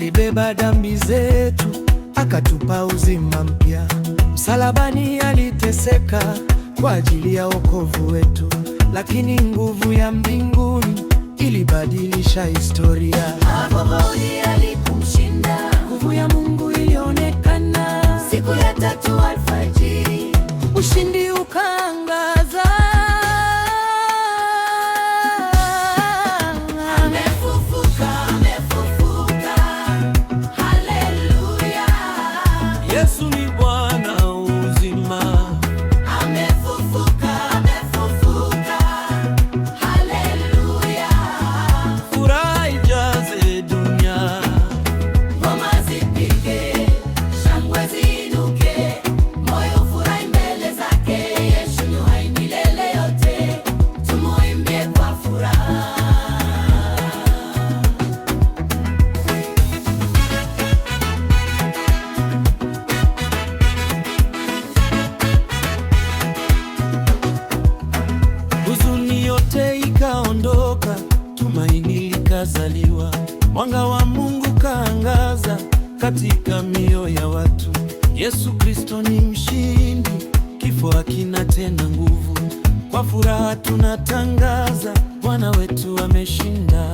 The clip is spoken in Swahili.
Alibeba dhambi zetu, akatupa uzima mpya. Msalabani aliteseka kwa ajili ya wokovu wetu, lakini nguvu ya mbinguni ilibadilisha historia. Hapo mauti alikumshinda, Nguvu ya Mungu ilionekana siku ya tatu alfajiri, ushindi ukaangaza. amefufuka, amefufuka, haleluya. Yesu ni Bwana wa uzima. Amefufuka, amefufuka, haleluya. Furaha ijaze dunia. Ngoma zipige, shangwe ziinuke, moyo furahi mbele zake. Yesu yu hai milele yote, tumuimbie kwa furaha. Huzuni yote ikaondoka, tumaini likazaliwa. Mwanga wa Mungu kaangaza katika mioyo ya watu. Yesu Kristo ni mshindi, kifo hakina tena nguvu. Kwa furaha tunatangaza, Bwana wetu ameshinda.